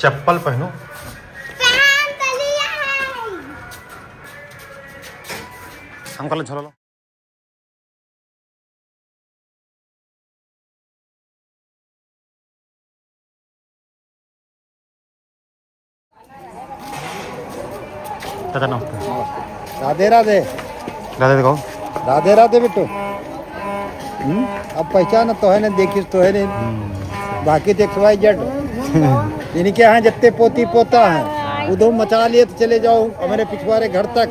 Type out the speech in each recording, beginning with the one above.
चप्पल पहनो। अंकल झोला लो। दादा नमस्ते। राधे राधे। दादा दिखाओ। राधे राधे बेटो। अब पहचान तो है ना, देखिस तो है नहीं। बाकी तो XYZ इनके यहाँ जितने पोती पोता है उधर मचा लिए तो चले जाओ हमारे पिछवाड़े घर तक,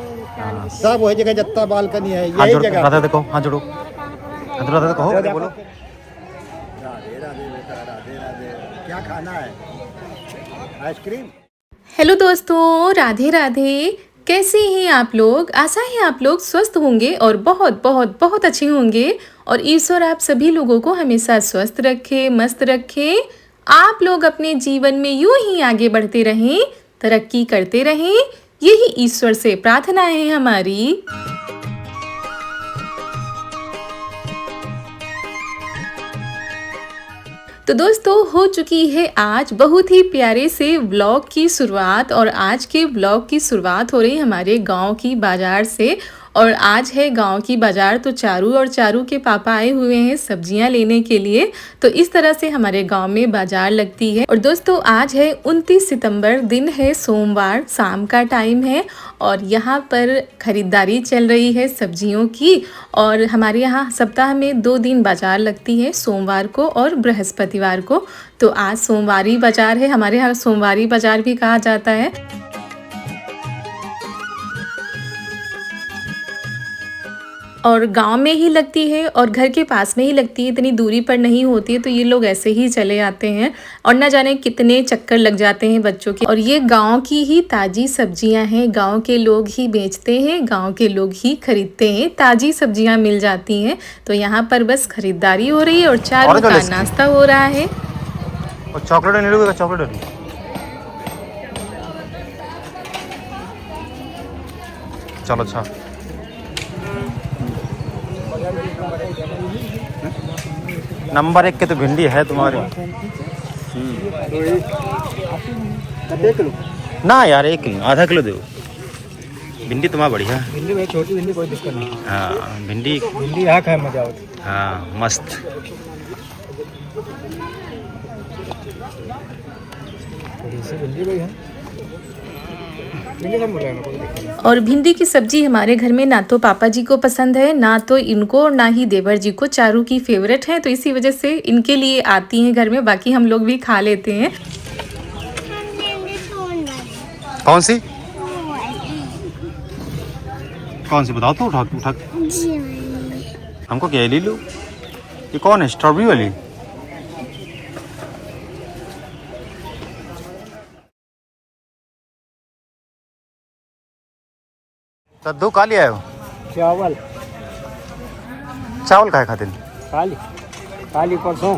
सब वही जगह जितना बालकनी है यही जगह। राधा देखो, हाथ जोड़ो। राधा देखो, बोलो। राधे राधे बेटा, राधे राधे। क्या खाना है? आइसक्रीम। हेलो दोस्तों, राधे राधे। कैसे हैं आप लोग? आशा है आप लोग स्वस्थ होंगे और बहुत बहुत बहुत अच्छे होंगे। और ईश्वर आप सभी लोगों को हमेशा स्वस्थ रखे, मस्त रखे। आप लोग अपने जीवन में यूं ही आगे बढ़ते रहें, तरक्की करते रहें, यही ईश्वर से प्रार्थना है हमारी। तो दोस्तों, हो चुकी है आज बहुत ही प्यारे से व्लॉग की शुरुआत। और आज के व्लॉग की शुरुआत हो रही हमारे गांव की बाज़ार से। और आज है गांव की बाज़ार, तो चारू और चारू के पापा आए हुए हैं सब्जियां लेने के लिए। तो इस तरह से हमारे गांव में बाज़ार लगती है। और दोस्तों, आज है 29 सितंबर, दिन है सोमवार, शाम का टाइम है। और यहाँ पर ख़रीदारी चल रही है सब्जियों की। और हमारे यहाँ सप्ताह में 2 दिन बाज़ार लगती है, सोमवार को और बृहस्पतिवार को। तो आज सोमवारी बाज़ार है, हमारे यहाँ सोमवारी बाज़ार भी कहा जाता है। और गांव में ही लगती है और घर के पास में ही लगती है, इतनी दूरी पर नहीं होती है। तो ये लोग ऐसे ही चले आते हैं और ना जाने कितने चक्कर लग जाते हैं बच्चों के। और ये गांव की ही ताज़ी सब्जियां हैं, गांव के लोग ही बेचते हैं, गांव के लोग ही खरीदते हैं, ताज़ी सब्जियां मिल जाती हैं। तो यहाँ पर बस खरीदारी हो रही है और चारों का नाश्ता हो रहा है। और चॉकलेट नहीं लोगे? चॉकलेट चलो। अच्छा, नंबर 1 के तो भिंडी है तुम्हारी। ना यार, 1 किलो, आधा किलो दो। भिंडी तुम्हारा बढ़िया। भिंडी में छोटी भिंडी कोई दिक्कत नहीं। हाँ, भिंडी यहाँ खाए मजा होती। हाँ, मस्त। भिंडी कोई है। और भिंडी की सब्जी हमारे घर में ना तो पापा जी को पसंद है, ना तो इनको, ना ही देवर जी को। चारू की फेवरेट है, तो इसी वजह से इनके लिए आती हैं घर में। बाकी हम लोग भी खा लेते हैं। कौन सी? कौन सी बताओ तो। उठा उठा हमको क्या ले लो। ये कौन है? स्ट्रॉबेरी वाली? कद्दू का लिया हो? चावल। चावल का खाते? खाली खाली परसों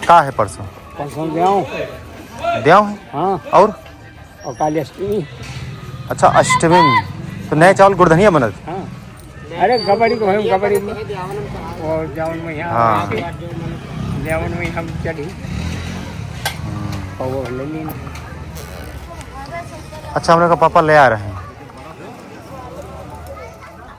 का है? परसों देव है। हाँ। और काली अष्टमी। अच्छा, अष्टमी में तो नए चावल गुड़धनिया बनत। हाँ। अरे गबड़ी को हम गबड़ी में और जावन में यहाँ। हाँ। जावन में हम चढ़ी और वो ले ली। अच्छा, हम लोग का पापा ले आ रहे हैं।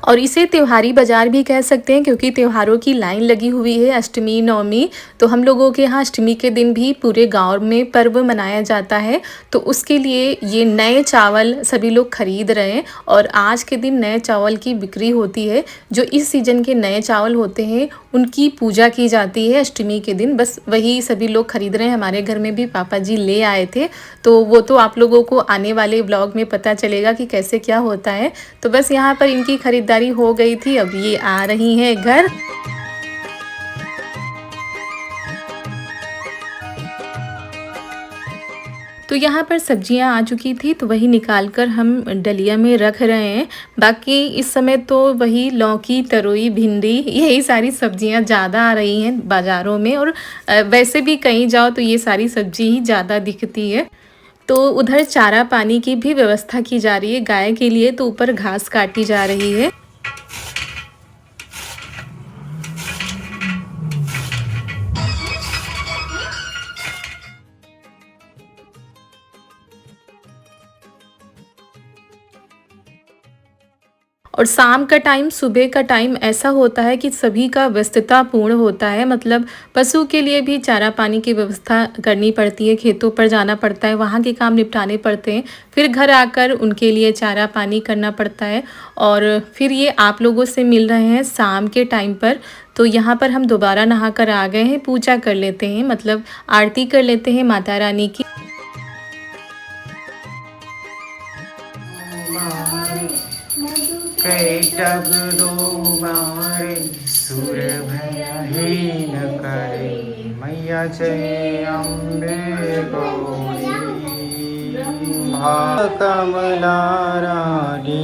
और इसे त्योहारी बाज़ार भी कह सकते हैं, क्योंकि त्योहारों की लाइन लगी हुई है। अष्टमी, नवमी, तो हम लोगों के यहाँ अष्टमी के दिन भी पूरे गांव में पर्व मनाया जाता है। तो उसके लिए ये नए चावल सभी लोग खरीद रहे हैं। और आज के दिन नए चावल की बिक्री होती है। जो इस सीज़न के नए चावल होते हैं उनकी पूजा की जाती है अष्टमी के दिन। बस वही सभी लोग खरीद रहे हैं। हमारे घर में भी पापा जी ले आए थे, तो वो तो आप लोगों को आने वाले ब्लॉग में पता चलेगा कि कैसे क्या होता है। तो बस यहाँ पर इनकी खरीदारी हो गई थी, अब ये आ रही हैं घर। तो यहाँ पर सब्जियाँ आ चुकी थी, तो वही निकाल कर हम डलिया में रख रहे हैं। बाकी इस समय तो वही लौकी, तरोई, भिंडी, यही सारी सब्जियाँ ज़्यादा आ रही हैं बाज़ारों में। और वैसे भी कहीं जाओ तो ये सारी सब्जी ही ज़्यादा दिखती है। तो उधर चारा पानी की भी व्यवस्था की जा रही है गाय के लिए, तो ऊपर घास काटी जा रही है। और शाम का टाइम, सुबह का टाइम ऐसा होता है कि सभी का व्यस्तता पूर्ण होता है। मतलब पशु के लिए भी चारा पानी की व्यवस्था करनी पड़ती है, खेतों पर जाना पड़ता है, वहाँ के काम निपटाने पड़ते हैं, फिर घर आकर उनके लिए चारा पानी करना पड़ता है। और फिर ये आप लोगों से मिल रहे हैं शाम के टाइम पर। तो यहाँ पर हम दोबारा नहा कर आ गए हैं, पूजा कर लेते हैं, मतलब आरती कर लेते हैं माता रानी की। कैटब दो बारे सुर भया हे न करे मैया जय अम्बे गौरी कमला रानी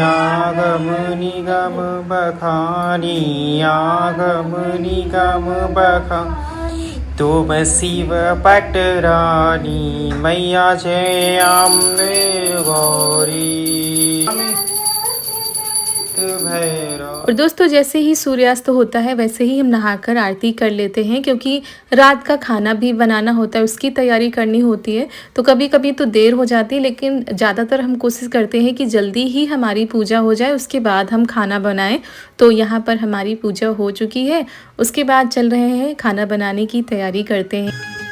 आगम निगम बखानी आगम निगम बखा तो शिव पटरानी मैया जय अम्बे गौरी और दोस्तों जैसे ही सूर्यास्त होता है वैसे ही हम नहाकर आरती कर लेते हैं, क्योंकि रात का खाना भी बनाना होता है, उसकी तैयारी करनी होती है। तो कभी कभी तो देर हो जाती है, लेकिन ज़्यादातर हम कोशिश करते हैं कि जल्दी ही हमारी पूजा हो जाए, उसके बाद हम खाना बनाएं। तो यहाँ पर हमारी पूजा हो चुकी है, उसके बाद चल रहे हैं खाना बनाने की तैयारी करते हैं।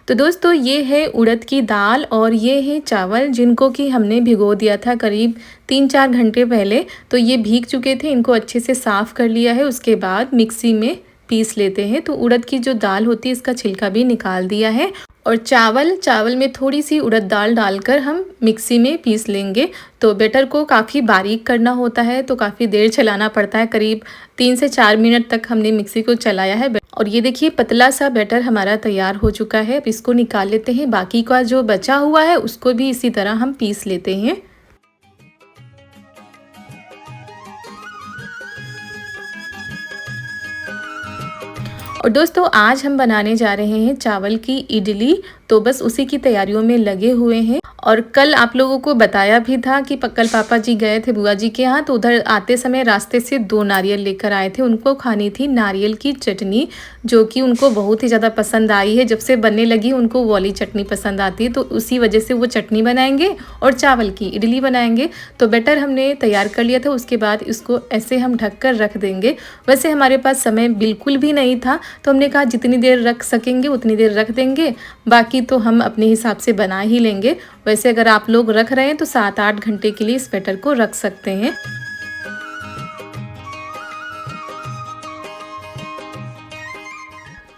तो दोस्तों ये है उड़द की दाल और ये है चावल, जिनको कि हमने भिगो दिया था करीब 3-4 घंटे पहले। तो ये भीग चुके थे, इनको अच्छे से साफ़ कर लिया है, उसके बाद मिक्सी में पीस लेते हैं। तो उड़द की जो दाल होती है इसका छिलका भी निकाल दिया है। और चावल में थोड़ी सी उड़द दाल डालकर हम मिक्सी में पीस लेंगे। तो बैटर को काफ़ी बारीक करना होता है, तो काफ़ी देर चलाना पड़ता है, करीब 3 से 4 मिनट तक हमने मिक्सी को चलाया है। और ये देखिए पतला सा बैटर हमारा तैयार हो चुका है। अब इसको निकाल लेते हैं, बाकी का जो बचा हुआ है उसको भी इसी तरह हम पीस लेते हैं। और दोस्तों आज हम बनाने जा रहे हैं चावल की इडली, तो बस उसी की तैयारियों में लगे हुए हैं। और कल आप लोगों को बताया भी था कि कल पापा जी गए थे बुआ जी के यहाँ, तो उधर आते समय रास्ते से 2 नारियल लेकर आए थे। उनको खानी थी नारियल की चटनी, जो कि उनको बहुत ही ज़्यादा पसंद आई है। जब से बनने लगी उनको वो वाली चटनी पसंद आती है, तो उसी वजह से वो चटनी बनाएंगे और चावल की इडली बनाएंगे। तो बैटर हमने तैयार कर लिया था, उसके बाद इसको ऐसे हम ढक कर रख देंगे। वैसे हमारे पास समय बिल्कुल भी नहीं था, तो हमने कहा जितनी देर रख सकेंगे उतनी देर रख देंगे, बाकी तो हम अपने हिसाब से बना ही लेंगे। वैसे अगर आप लोग रख रहे हैं तो 7-8 घंटे के लिए इस बैटर को रख सकते हैं।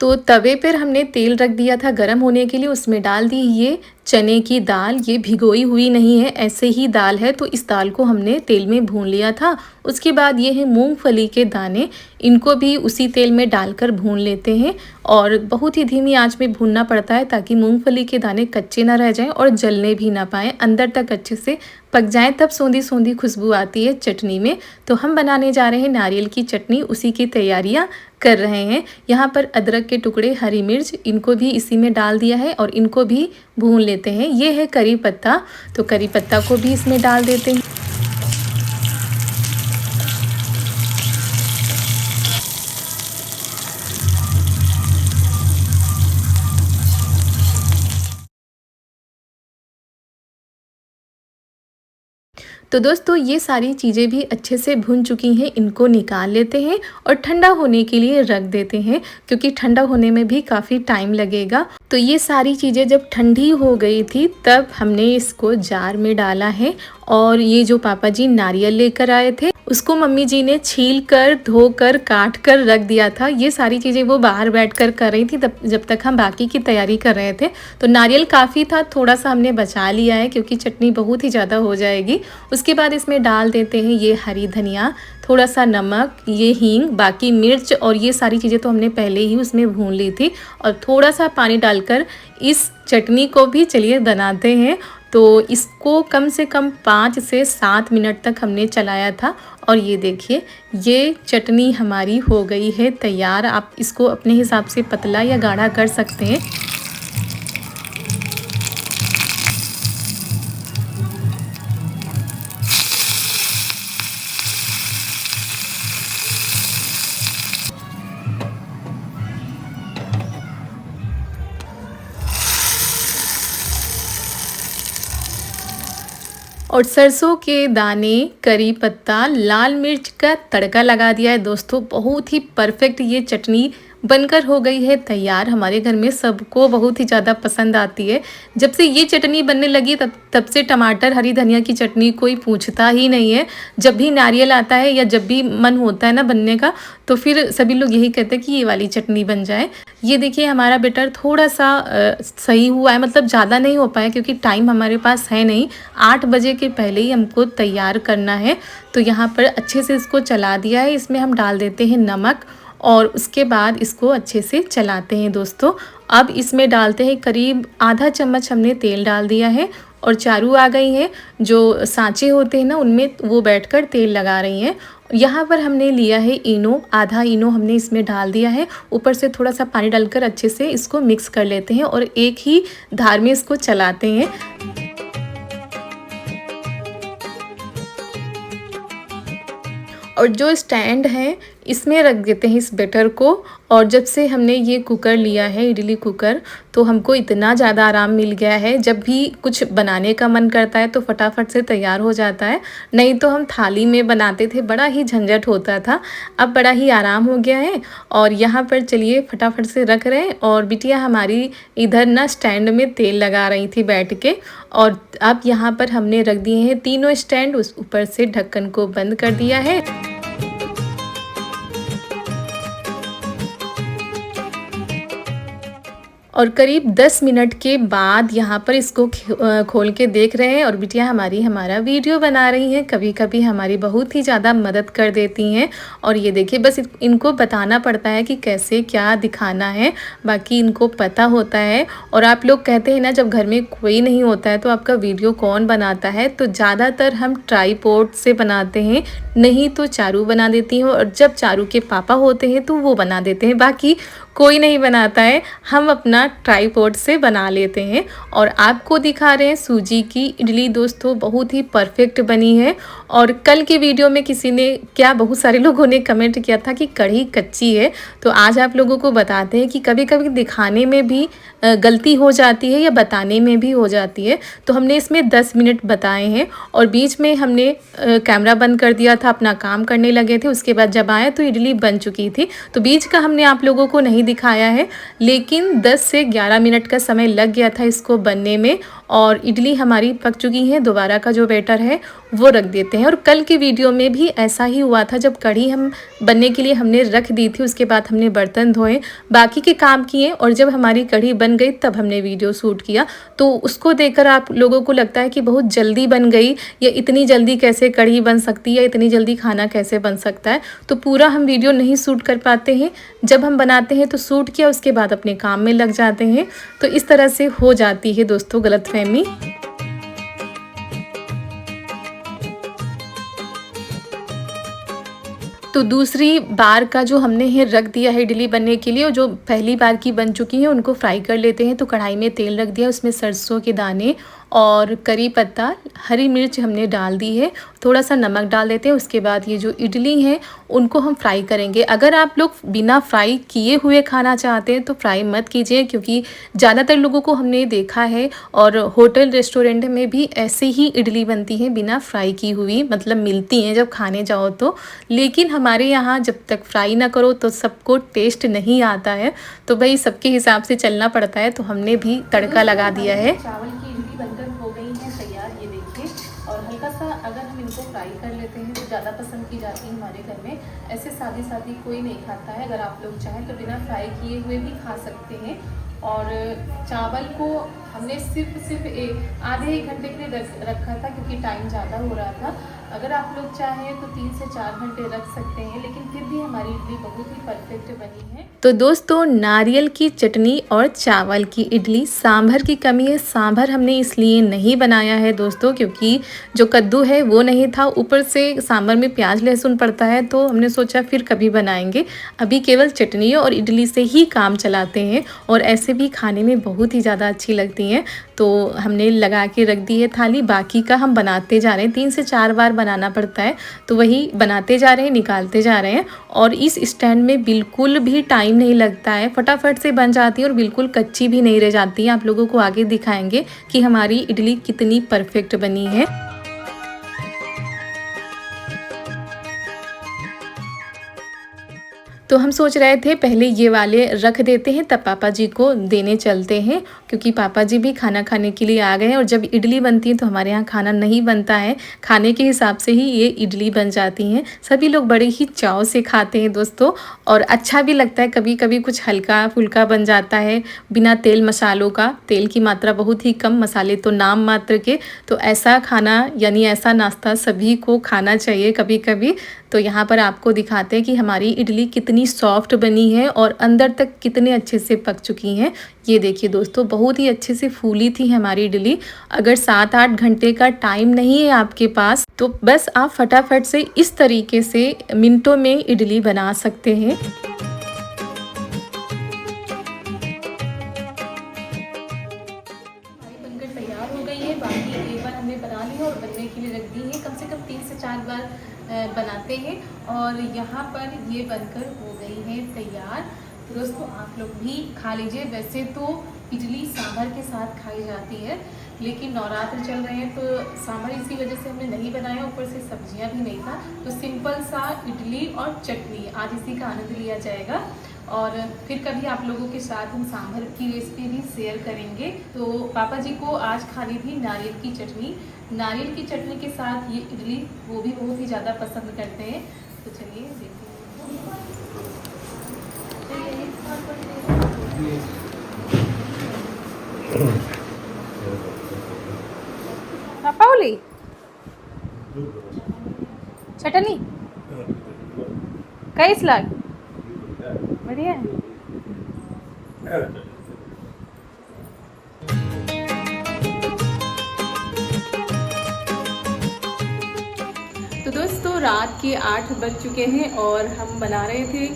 तो तवे पर हमने तेल रख दिया था गरम होने के लिए, उसमें डाल दी ये चने की दाल। ये भिगोई हुई नहीं है, ऐसे ही दाल है, तो इस दाल को हमने तेल में भून लिया था। उसके बाद ये है मूंगफली के दाने, इनको भी उसी तेल में डालकर भून लेते हैं। और बहुत ही धीमी आंच में भूनना पड़ता है ताकि मूंगफली के दाने कच्चे ना रह जाएं और जलने भी ना पाएँ, अंदर तक अच्छे से पक जाएं, तब सौंधी सौंधी खुशबू आती है चटनी में। तो हम बनाने जा रहे हैं नारियल की चटनी, उसी की तैयारियां कर रहे हैं। यहाँ पर अदरक के टुकड़े, हरी मिर्च, इनको भी इसी में डाल दिया है और इनको भी भून लेते हैं। ये है करी पत्ता, तो करी पत्ता को भी इसमें डाल देते हैं। तो दोस्तों ये सारी चीज़ें भी अच्छे से भुन चुकी हैं, इनको निकाल लेते हैं और ठंडा होने के लिए रख देते हैं, क्योंकि ठंडा होने में भी काफ़ी टाइम लगेगा। तो ये सारी चीज़ें जब ठंडी हो गई थी तब हमने इसको जार में डाला है। और ये जो पापा जी नारियल लेकर आए थे उसको मम्मी जी ने छील कर, धोकर, काट कर रख दिया था। ये सारी चीज़ें वो बाहर बैठकर कर रही थी तब, जब तक हम बाकी की तैयारी कर रहे थे। तो नारियल काफ़ी था, थोड़ा सा हमने बचा लिया है क्योंकि चटनी बहुत ही ज़्यादा हो जाएगी। उसके बाद इसमें डाल देते हैं ये हरी धनिया, थोड़ा सा नमक, ये हींग, बाकी मिर्च, और ये सारी चीज़ें तो हमने पहले ही उसमें भून ली थी। और थोड़ा सा पानी डालकर इस चटनी को भी चलिए बनाते हैं। तो इसको कम से कम 5 से 7 मिनट तक हमने चलाया था। और ये देखिए ये चटनी हमारी हो गई है तैयार। आप इसको अपने हिसाब से पतला या गाढ़ा कर सकते हैं। और सरसों के दाने, करी पत्ता, लाल मिर्च का तड़का लगा दिया है दोस्तों। बहुत ही परफेक्ट ये चटनी बनकर हो गई है तैयार। हमारे घर में सबको बहुत ही ज़्यादा पसंद आती है। जब से ये चटनी बनने लगी तब से टमाटर हरी धनिया की चटनी कोई पूछता ही नहीं है। जब भी नारियल आता है या जब भी मन होता है ना बनने का, तो फिर सभी लोग यही कहते हैं कि ये वाली चटनी बन जाए। ये देखिए हमारा बेटर थोड़ा सा सही हुआ है, मतलब ज़्यादा नहीं हो पाया क्योंकि टाइम हमारे पास है नहीं। 8 बजे के पहले ही हमको तैयार करना है। तो यहाँ पर अच्छे से इसको चला दिया है। इसमें हम डाल देते हैं नमक और उसके बाद इसको अच्छे से चलाते हैं दोस्तों। अब इसमें डालते हैं करीब आधा चम्मच हमने तेल डाल दिया है और चारू आ गई है। जो सांचे होते हैं ना उनमें वो बैठकर तेल लगा रही हैं। यहाँ पर हमने लिया है इनो, आधा इनो हमने इसमें डाल दिया है। ऊपर से थोड़ा सा पानी डालकर अच्छे से इसको मिक्स कर लेते हैं और एक ही धार में इसको चलाते हैं। और जो स्टैंड है इसमें रख देते हैं इस बैटर को। और जब से हमने ये कुकर लिया है, इडली कुकर, तो हमको इतना ज़्यादा आराम मिल गया है। जब भी कुछ बनाने का मन करता है तो फटाफट से तैयार हो जाता है। नहीं तो हम थाली में बनाते थे, बड़ा ही झंझट होता था। अब बड़ा ही आराम हो गया है। और यहाँ पर चलिए फटाफट से रख रहे हैं। और बिटिया हमारी इधर ना स्टैंड में तेल लगा रही थी बैठ के। और अब यहाँ पर हमने रख दिए हैं तीनों स्टैंड, उस ऊपर से ढक्कन को बंद कर दिया है। और करीब 10 मिनट के बाद यहाँ पर इसको खोल के देख रहे हैं और बिटिया हमारा वीडियो बना रही हैं। कभी कभी हमारी बहुत ही ज़्यादा मदद कर देती हैं। और ये देखिए बस इनको बताना पड़ता है कि कैसे क्या दिखाना है, बाकी इनको पता होता है। और आप लोग कहते हैं ना जब घर में कोई नहीं होता है तो आपका वीडियो कौन बनाता है, तो ज़्यादातर हम ट्राईपॉड से बनाते हैं, नहीं तो चारू बना देती हैं। और जब चारू के पापा होते हैं तो वो बना देते हैं, बाकी कोई नहीं बनाता है। हम अपना ट्राईपॉड से बना लेते हैं। और आपको दिखा रहे हैं सूजी की इडली दोस्तों, बहुत ही परफेक्ट बनी है। और कल के वीडियो में किसी ने बहुत सारे लोगों ने कमेंट किया था कि कढ़ी कच्ची है। तो आज आप लोगों को बताते हैं कि कभी कभी दिखाने में भी गलती हो जाती है या बताने में भी हो जाती है। तो हमने इसमें 10 मिनट बताए हैं और बीच में हमने कैमरा बंद कर दिया था, अपना काम करने लगे थे। उसके बाद जब आए तो इडली बन चुकी थी, तो बीच का हमने आप लोगों को नहीं दिखाया है। लेकिन 10 से 11 मिनट का समय लग गया था इसको बनने में। और इडली हमारी पक चुकी है। दोबारा का जो बैटर है वो रख देते हैं। और कल के वीडियो में भी ऐसा ही हुआ था, जब कढ़ी हम बनने के लिए हमने रख दी थी, उसके बाद हमने बर्तन धोए, बाकी के काम किए और जब हमारी कढ़ी बन गई तब हमने वीडियो शूट किया। तो उसको देखकर आप लोगों को लगता है कि बहुत जल्दी बन गई, या इतनी जल्दी कैसे कढ़ी बन सकती है, या इतनी जल्दी खाना कैसे बन सकता है। तो पूरा हम वीडियो नहीं शूट कर पाते हैं। जब हम बनाते हैं तो शूट किया, उसके बाद अपने काम में लग जाते हैं। तो इस तरह से हो जाती है दोस्तों गलतफहमी। तो दूसरी बार का जो हमने ये रख दिया है इडली बनने के लिए, और जो पहली बार की बन चुकी हैं उनको फ्राई कर लेते हैं। तो कढ़ाई में तेल रख दिया, उसमें सरसों के दाने और करी पत्ता, हरी मिर्च हमने डाल दी है, थोड़ा सा नमक डाल देते हैं। उसके बाद ये जो इडली हैं उनको हम फ्राई करेंगे। अगर आप लोग बिना फ्राई किए हुए खाना चाहते हैं तो फ्राई मत कीजिए, क्योंकि ज़्यादातर लोगों को हमने देखा है और होटल रेस्टोरेंट में भी ऐसे ही इडली बनती है बिना फ्राई की हुई, मतलब मिलती हैं जब खाने जाओ तो। लेकिन हमारे यहाँ जब तक फ्राई ना करो तो सबको टेस्ट नहीं आता है। तो भाई सबके हिसाब से चलना पड़ता है। तो हमने भी तड़का लगा दिया है। चावल की इडली बनकर हो गई है तैयार, ये देखिए। और हल्का सा अगर हम इनको फ्राई कर लेते हैं तो ज़्यादा पसंद की जाती है हमारे घर में। ऐसे सादी कोई नहीं खाता है। अगर आप लोग चाहें तो बिना फ्राई किए हुए भी खा सकते हैं। और चावल को हमने सिर्फ आधे 1 घंटे के लिए रखा था, क्योंकि टाइम ज़्यादा हो रहा था। अगर आप लोग चाहें तो 3 से 4 घंटे रख सकते हैं, लेकिन फिर भी हमारी इडली बहुत ही परफेक्ट बनी है। तो दोस्तों नारियल की चटनी और चावल की इडली, सांभर की कमी है। सांभर हमने इसलिए नहीं बनाया है दोस्तों, क्योंकि जो कद्दू है वो नहीं था, ऊपर से सांभर में प्याज लहसुन पड़ता है, तो हमने सोचा फिर कभी बनाएंगे। अभी केवल चटनी और इडली से ही काम चलाते हैं, और ऐसे भी खाने में बहुत ही ज़्यादा अच्छी लगती हैं। तो हमने लगा के रख दी है थाली, बाकी का हम बनाते जा रहे हैं। 3 से 4 बार बनाना पड़ता है, तो वही बनाते जा रहे हैं, निकालते जा रहे हैं। और इस स्टैंड में बिल्कुल भी टाइम नहीं लगता है, फटाफट से बन जाती है और बिल्कुल कच्ची भी नहीं रह जाती है। आप लोगों को आगे दिखाएंगे कि हमारी इडली कितनी परफेक्ट बनी है। तो हम सोच रहे थे पहले ये वाले रख देते हैं, तब पापा जी को देने चलते हैं, क्योंकि पापा जी भी खाना खाने के लिए आ गए हैं। और जब इडली बनती है तो हमारे यहाँ खाना नहीं बनता है, खाने के हिसाब से ही ये इडली बन जाती हैं। सभी लोग बड़े ही चाव से खाते हैं दोस्तों, और अच्छा भी लगता है। कभी कभी कुछ हल्का फुल्का बन जाता है बिना तेल मसालों का, तेल की मात्रा बहुत ही कम, मसाले तो नाम मात्र के। तो ऐसा खाना यानी ऐसा नाश्ता सभी को खाना चाहिए कभी कभी। तो यहाँ पर आपको दिखाते हैं कि हमारी इडली कितनी सॉफ्ट बनी है और अंदर तक कितने अच्छे से पक चुकी हैं। ये देखिए दोस्तों, बहुत ही अच्छे से फूली थी हमारी इडली। अगर 7-8 घंटे का टाइम नहीं है आपके पास तो बस आप फटाफट से इस तरीके से मिनटों में इडली बना सकते हैं। बनकर तैयार हो गई है, बाकी एक बार हमने बना ली है और बनने के लिए रख दी है। कम से कम 3 से 4 बार बनाते हैं और यहाँ पर ये बनकर हो गई है तैयार। तो दोस्तों आप लोग भी खा लीजिए। वैसे तो इडली सांभर के साथ खाई जाती है, लेकिन नवरात्र चल रहे हैं तो सांभर इसी वजह से हमने नहीं बनाया, ऊपर से सब्जियां भी नहीं था, तो सिंपल सा इडली और चटनी आज इसी का आनंद लिया जाएगा। और फिर कभी आप लोगों के साथ हम सांभर की रेसिपी भी शेयर करेंगे। तो पापा जी को आज खानी थी नारियल की चटनी। नारियल की चटनी के साथ ये इडली वो भी बहुत ही ज़्यादा पसंद करते हैं। तो चलिए देखते हैं। पापा बोली चटनी कैस लाग बढ़िया है। तो दोस्तों रात के 8 बज चुके हैं और हम बना रहे थे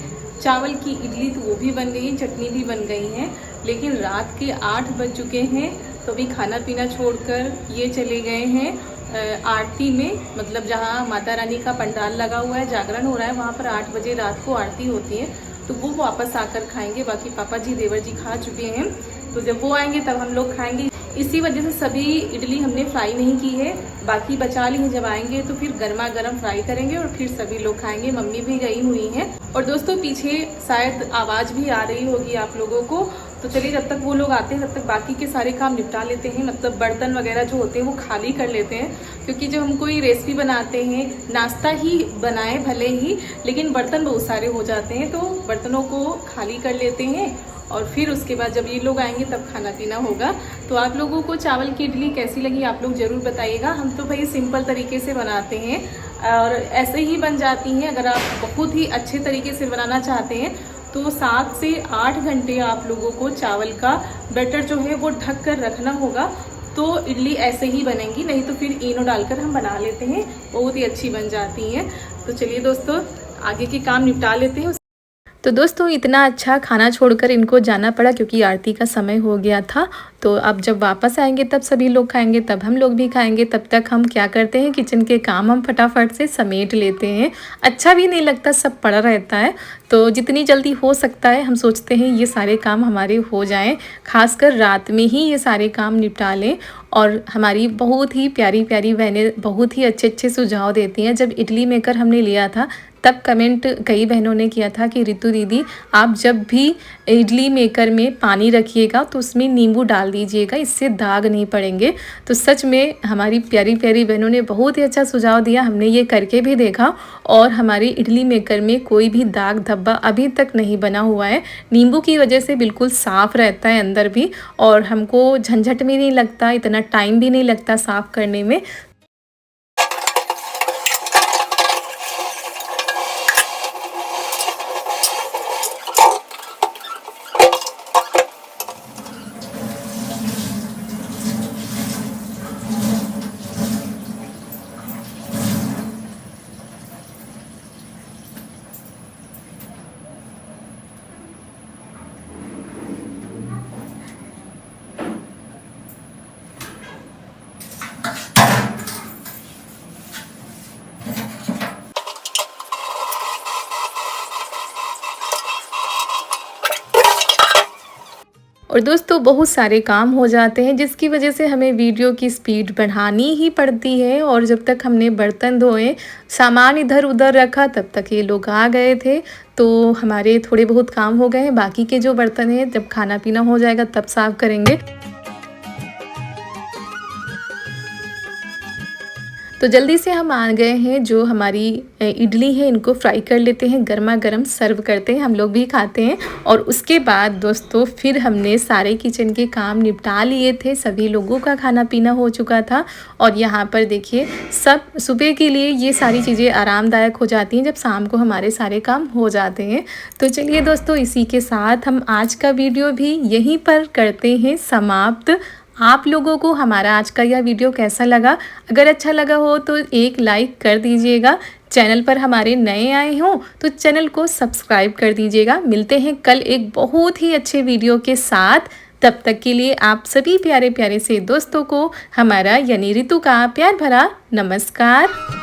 चावल की इडली, तो वो भी बन गई, चटनी भी बन गई है। लेकिन रात के 8 बज चुके हैं तो भी खाना पीना छोड़कर ये चले गए हैं आरती में, मतलब जहाँ माता रानी का पंडाल लगा हुआ है, जागरण हो रहा है, वहाँ पर 8 बजे रात को आरती होती है। तो वो वापस आकर खाएंगे। बाकी पापा जी देवर जी खा चुके हैं, तो जब वो आएंगे तब हम लोग खाएंगे। इसी वजह से सभी इडली हमने फ्राई नहीं की है, बाकी बचा ली है। जब आएंगे तो फिर गर्मा गर्म फ्राई करेंगे और फिर सभी लोग खाएंगे। मम्मी भी गई हुई हैं और दोस्तों पीछे शायद आवाज़ भी आ रही होगी आप लोगों को। तो चलिए जब तक वो लोग आते हैं तब तक बाकी के सारे काम निपटा लेते हैं, मतलब बर्तन वगैरह जो होते हैं वो खाली कर लेते हैं। क्योंकि जब हम कोई रेसिपी बनाते हैं, नाश्ता ही बनाए भले ही, लेकिन बर्तन बहुत सारे हो जाते हैं, तो बर्तनों को खाली कर लेते हैं और फिर उसके बाद जब ये लोग आएंगे तब खाना पीना होगा। तो आप लोगों को चावल की इडली कैसी लगी आप लोग ज़रूर बताइएगा। हम तो भाई सिंपल तरीके से बनाते हैं और ऐसे ही बन जाती हैं। अगर आप बहुत ही अच्छे तरीके से बनाना चाहते हैं तो 7 से 8 घंटे आप लोगों को चावल का बैटर जो है वो ढक कर रखना होगा, तो इडली ऐसे ही बनेंगी। नहीं तो फिर इनो डालकर हम बना लेते हैं, बहुत ही अच्छी बन जाती हैं। तो चलिए दोस्तों आगे के काम निपटा लेते हैं। तो दोस्तों इतना अच्छा खाना छोड़कर इनको जाना पड़ा क्योंकि आरती का समय हो गया था। तो अब जब वापस आएंगे तब सभी लोग खाएंगे, तब हम लोग भी खाएंगे। तब तक हम क्या करते हैं, किचन के काम हम फटाफट से समेट लेते हैं। अच्छा भी नहीं लगता, सब पड़ा रहता है, तो जितनी जल्दी हो सकता है हम सोचते हैं ये सारे काम हमारे हो जाएं। खासकर रात में ही ये सारे काम निपटा लें। और हमारी बहुत ही प्यारी प्यारी बहनें बहुत ही अच्छे अच्छे सुझाव देती हैं। जब इडली मेकर हमने लिया था तब कमेंट कई बहनों ने किया था कि रितु दीदी आप जब भी इडली मेकर में पानी रखिएगा तो उसमें नींबू डाल दीजिएगा, इससे दाग नहीं पड़ेंगे। तो सच में हमारी प्यारी प्यारी बहनों ने बहुत ही अच्छा सुझाव दिया। हमने ये करके भी देखा और हमारी इडली मेकर में कोई भी दाग धब्बा अभी तक नहीं बना हुआ है। नींबू की वजह से बिल्कुल साफ़ रहता है अंदर भी, और हमको झंझट भी नहीं लगता, इतना टाइम भी नहीं लगता साफ़ करने में। और दोस्तों बहुत सारे काम हो जाते हैं जिसकी वजह से हमें वीडियो की स्पीड बढ़ानी ही पड़ती है। और जब तक हमने बर्तन धोए, सामान इधर उधर रखा, तब तक ये लोग आ गए थे। तो हमारे थोड़े बहुत काम हो गए हैं, बाकी के जो बर्तन हैं जब खाना पीना हो जाएगा तब साफ़ करेंगे। तो जल्दी से हम आ गए हैं, जो हमारी इडली है इनको फ्राई कर लेते हैं, गर्मा गर्म सर्व करते हैं, हम लोग भी खाते हैं। और उसके बाद दोस्तों फिर हमने सारे किचन के काम निपटा लिए थे, सभी लोगों का खाना पीना हो चुका था। और यहाँ पर देखिए सब सुबह के लिए ये सारी चीज़ें आरामदायक हो जाती हैं जब शाम को हमारे सारे काम हो जाते हैं। तो चलिए दोस्तों, इसी के साथ हम आज का वीडियो भी यहीं पर करते हैं समाप्त। आप लोगों को हमारा आज का यह वीडियो कैसा लगा? अगर अच्छा लगा हो तो एक लाइक कर दीजिएगा। चैनल पर हमारे नए आए हों तो चैनल को सब्सक्राइब कर दीजिएगा। मिलते हैं कल एक बहुत ही अच्छे वीडियो के साथ। तब तक के लिए आप सभी प्यारे प्यारे से दोस्तों को हमारा यानी रितु का प्यार भरा नमस्कार।